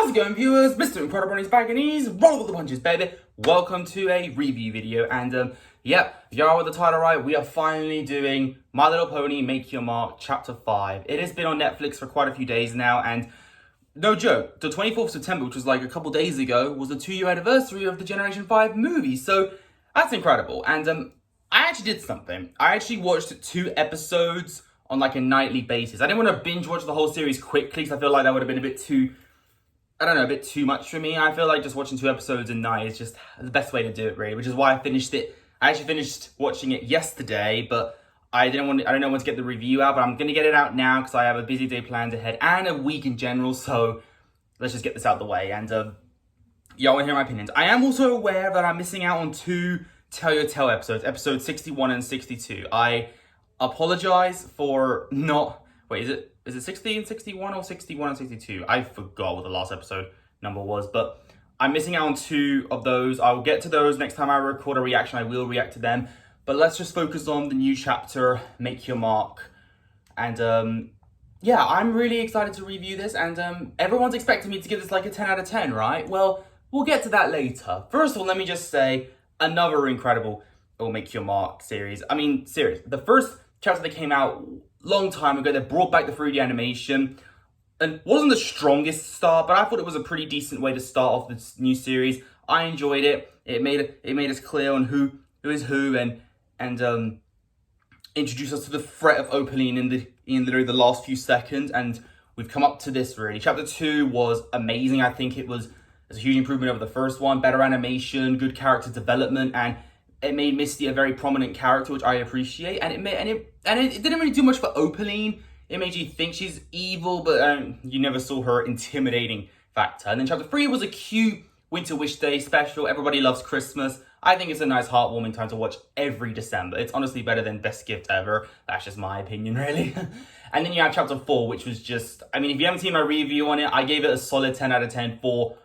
How's it going, viewers? Mr. Incredi-Brony is back and he's rolling with the punches, baby. Welcome to a review video, and yep, if you are with the title right, we are finally doing My Little Pony Make Your Mark Chapter 5. It has been on Netflix for quite a few days now, and no joke, the 24th of September, which was like a couple days ago, was the 2-year anniversary of the Generation 5 movie, so that's incredible. And I actually did something. I actually watched 2 episodes on like a nightly basis. I didn't want to binge watch the whole series quickly because I feel like that would have been a bit too, I don't know, a bit too much for me. I feel like just watching 2 episodes a night is just the best way to do it, really, which is why I finished it. I actually finished watching it yesterday, but I don't know when to get the review out, but I'm going to get it out now because I have a busy day planned ahead and a week in general, so let's just get this out of the way. And y'all want to hear my opinions. I am also aware that I'm missing out on 2 Tell Your Tale episodes, episodes 61 and 62. I apologize for not... Wait, is it 60 and 61 or 61 and 62? I forgot what the last episode number was, but I'm missing out on 2 of those. I'll get to those next time I record a reaction. I will react to them. But let's just focus on the new chapter, Make Your Mark. And yeah, I'm really excited to review this. And everyone's expecting me to give this like a 10 out of 10, right? Well, we'll get to that later. First of all, let me just say, another incredible Make Your Mark series. I mean, seriously, the first chapter that came out long time ago, they brought back the 3D animation, and wasn't the strongest start, but I thought it was a pretty decent way to start off this new series. I enjoyed it. It made us clear on who is who, and introduced us to the threat of Opaline in literally the last few seconds, and we've come up to this really. Chapter 2 was amazing. I think it was a huge improvement over the first one. Better animation, good character development, and it made Misty a very prominent character, which I appreciate. And it didn't really do much for Opaline. It made you think she's evil, but you never saw her intimidating factor. And then chapter 3 was a cute Winter Wish Day special. Everybody loves Christmas. I think it's a nice, heartwarming time to watch every December. It's honestly better than Best Gift Ever. That's just my opinion, really. And then you have chapter 4, which was just... I mean, if you haven't seen my review on it, I gave it a solid 10 out of 10 for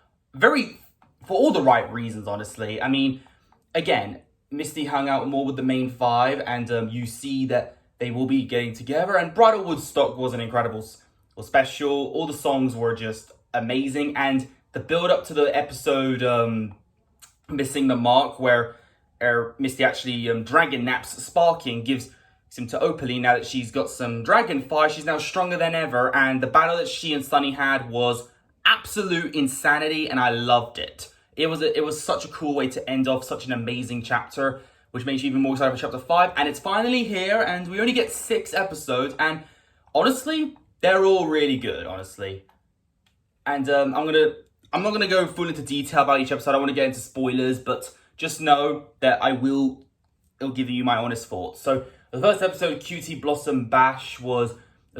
all the right reasons, honestly. I mean, again, Misty hung out more with the main 5, and you see that they will be getting together. And Bridal Woodstock was an incredible special. All the songs were just amazing, and the build up to the episode Missing the Mark, where Misty actually dragon naps Sparking, gives him to Opaline. Now that she's got some dragon fire, she's now stronger than ever, and the battle that she and Sunny had was absolute insanity, and I loved it. It was such a cool way to end off such an amazing chapter, which makes you even more excited for chapter 5. And it's finally here, and we only get 6 episodes, and honestly, they're all really good, honestly. And I'm not gonna go full into detail about each episode. I don't want to get into spoilers, but just know that it'll give you my honest thoughts. So the first episode, Cutie Blossom Bash, was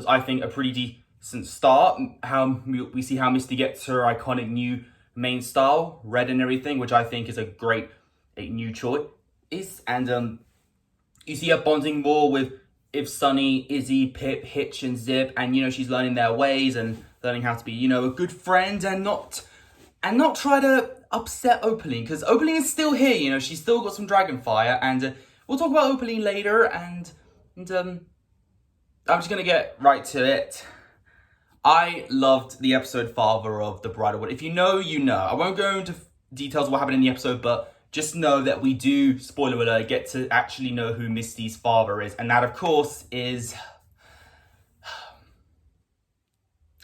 I think a pretty decent start. How we see how Misty gets her iconic new main style, red and everything, which I think is a great new choice. And you see her bonding more with Sunny, Izzy, Pip, Hitch, and Zip, and she's learning their ways and learning how to be a good friend and not try to upset Opaline, because Opaline is still here. She's still got some dragon fire, and we'll talk about Opaline later. And I'm just gonna get right to it. I loved the episode Father of the Bridal Wood. If you know, you know. I won't go into details of what happened in the episode, but just know that we do, spoiler alert, get to actually know who Misty's father is. And that, of course, is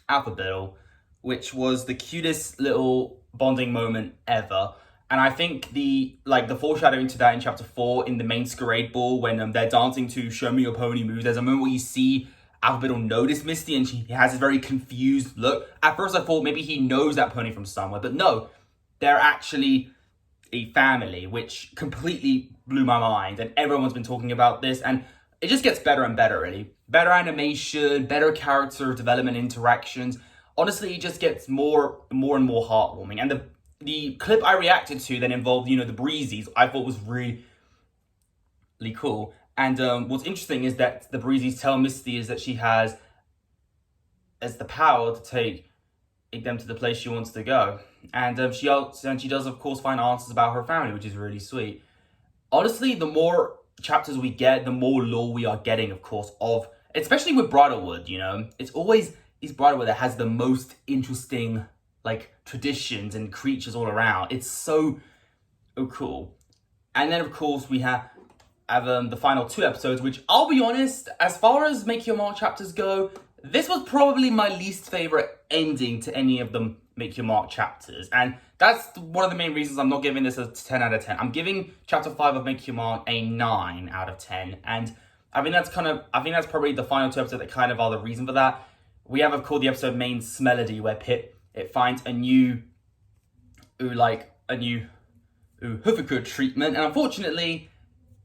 Alphabet, which was the cutest little bonding moment ever. And I think the foreshadowing to that in chapter 4 in the masquerade ball, when they're dancing to Show Me Your Pony moves, there's a moment where you see Alphabet notice Misty, and she has this very confused look. At first I thought maybe he knows that pony from somewhere, but no, they're actually a family, which completely blew my mind. And everyone's been talking about this, and it just gets better and better, really. Better animation, better character development interactions. Honestly, it just gets more and more heartwarming. And the clip I reacted to that involved, the Breezies, I thought was really, really cool. And what's interesting is that the Breezies tell Misty is that she has the power to take them to the place she wants to go. And she does, of course, find answers about her family, which is really sweet. Honestly, the more chapters we get, the more lore we are getting, of course, especially with Bridalwood, It's always Bridalwood that has the most interesting like traditions and creatures all around. It's so cool. And then of course we have the final 2 episodes, which I'll be honest, as far as Make Your Mark chapters go, this was probably my least favorite ending to any of the Make Your Mark chapters. And that's one of the main reasons I'm not giving this a 10 out of 10. I'm giving chapter 5 of Make Your Mark a 9 out of 10. And I think that's probably the final 2 episodes that kind of are the reason for that. We have, of course, the episode Main Melody, where it finds a new Hufferkut treatment, and unfortunately,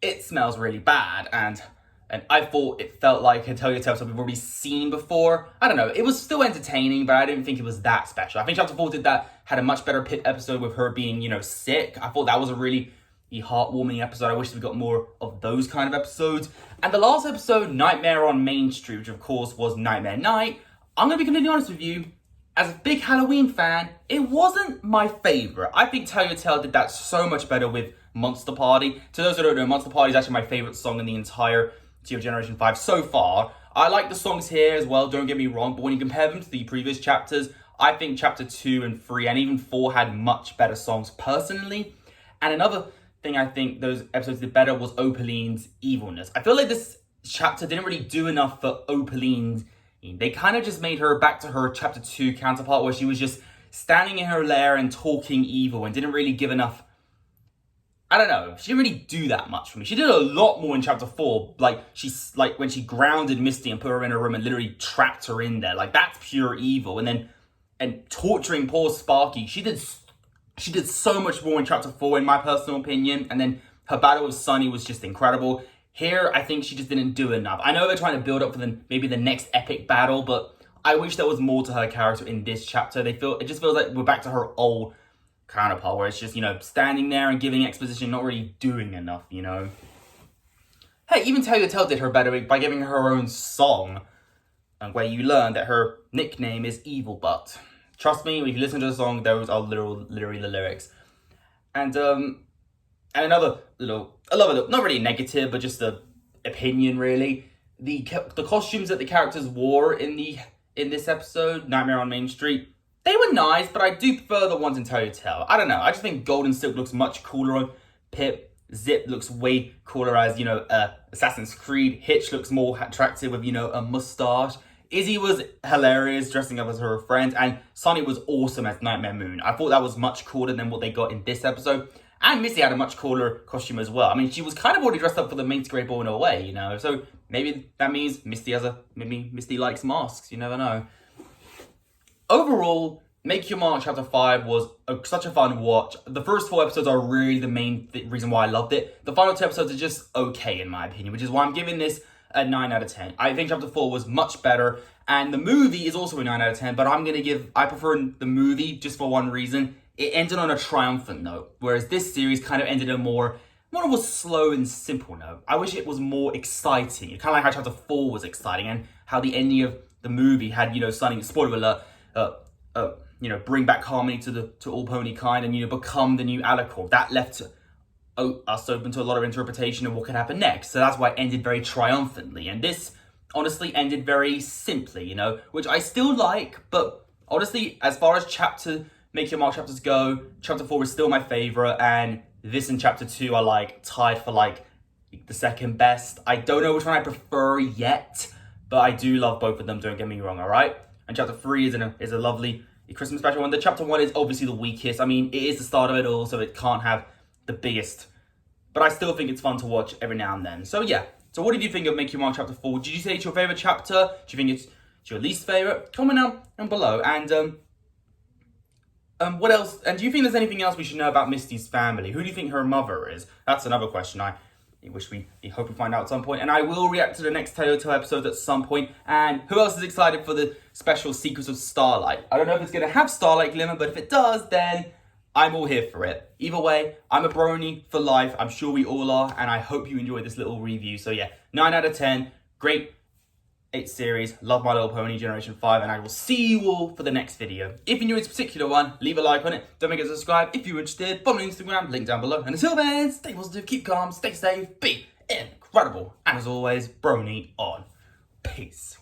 it smells really bad, and I thought it felt like a Tell Your Tale we've already seen before. I don't know, it was still entertaining, but I didn't think it was that special. I think chapter 4 had a much better Pip episode with her being, sick. I thought that was a really heartwarming episode. I wish we got more of those kind of episodes. And the last episode, Nightmare on Main Street, which of course was Nightmare Night, I'm going to be completely honest with you, as a big Halloween fan, it wasn't my favourite. I think Tell Your Tale did that so much better with Monster Party. To those who don't know, Monster Party is actually my favourite song in the entire of Generation 5 so far. I like the songs here as well, don't get me wrong, but when you compare them to the previous chapters, I think chapter 2 and 3 and even 4 had much better songs personally. And another thing I think those episodes did better was Opaline's evilness. I feel like this chapter didn't really do enough for Opaline. They kind of just made her back to her chapter 2 counterpart, where she was just standing in her lair and talking evil and didn't really give enough. I don't know. She didn't really do that much for me. She did a lot more in chapter 4. Like when she grounded Misty and put her in her room and literally trapped her in there. Like, that's pure evil. And torturing poor Sparky. She did so much more in chapter 4, in my personal opinion. And then her battle with Sunny was just incredible. Here, I think she just didn't do enough. I know they're trying to build up for maybe the next epic battle, but I wish there was more to her character in this chapter. It just feels like we're back to her old counterpart, where it's just, standing there and giving exposition, not really doing enough, Hey, even Tell Your Tale did her better by giving her her own song, and where you learn that her nickname is Evil Butt. Trust me, if you listen to the song, those are literally the lyrics. And another not really negative, but just a opinion, really. The costumes that the characters wore in this episode, Nightmare on Main Street, they were nice, but I do prefer the ones in Tell Your Tale. I don't know. I just think Golden Silk looks much cooler on Pip. Zip looks way cooler as, Assassin's Creed. Hitch looks more attractive with, a mustache. Izzy was hilarious dressing up as her friend. And Sunny was awesome as Nightmare Moon. I thought that was much cooler than what they got in this episode. And Misty had a much cooler costume as well. I mean, she was kind of already dressed up for the main Great Ball in a way, So maybe that means Misty Misty likes masks. You never know. Overall, Make Your Mark Chapter 5 was such a fun watch. The first 4 episodes are really the main reason why I loved it. The final 2 episodes are just okay, in my opinion, which is why I'm giving this a 9 out of 10. I think Chapter 4 was much better, and the movie is also a 9 out of 10, but I prefer the movie just for one reason. It ended on a triumphant note, whereas this series kind of ended on more of a slow and simple note. I wish it was more exciting. Kind of like how Chapter 4 was exciting, and how the ending of the movie had, Sunny, spoiler alert, bring back harmony to all pony kind and, become the new Alicorn. That left us open to a lot of interpretation of what could happen next. So that's why it ended very triumphantly. And this honestly ended very simply, which I still like. But honestly, as far as Make Your Mark chapters go, chapter 4 is still my favorite. And this and chapter 2 are tied for the second best. I don't know which one I prefer yet, but I do love both of them, don't get me wrong, all right? And chapter 3 is a lovely Christmas special one. The chapter 1 is obviously the weakest. I mean, it is the start of it all, so it can't have the biggest. But I still think it's fun to watch every now and then. So yeah. So what did you think of Make Your Mark chapter 4? Did you say it's your favourite chapter? Do you think it's your least favourite? Comment down below. And what else? And do you think there's anything else we should know about Misty's family? Who do you think her mother is? That's another question I hope we find out at some point. And I will react to the next Tell Your Tale episode at some point. And who else is excited for the special Secrets of Starlight? I don't know if it's going to have Starlight Glimmer, but if it does, then I'm all here for it. Either way, I'm a brony for life. I'm sure we all are. And I hope you enjoyed this little review. So yeah, 9 out of 10. Great 8 series. Love My Little Pony Generation 5. And I will see you all for the next video. If you enjoyed this particular one, leave a like on it. Don't forget to subscribe. If you're interested, follow me on Instagram. Link down below. And until then, stay positive, keep calm, stay safe, be incredible. And as always, brony on. Peace.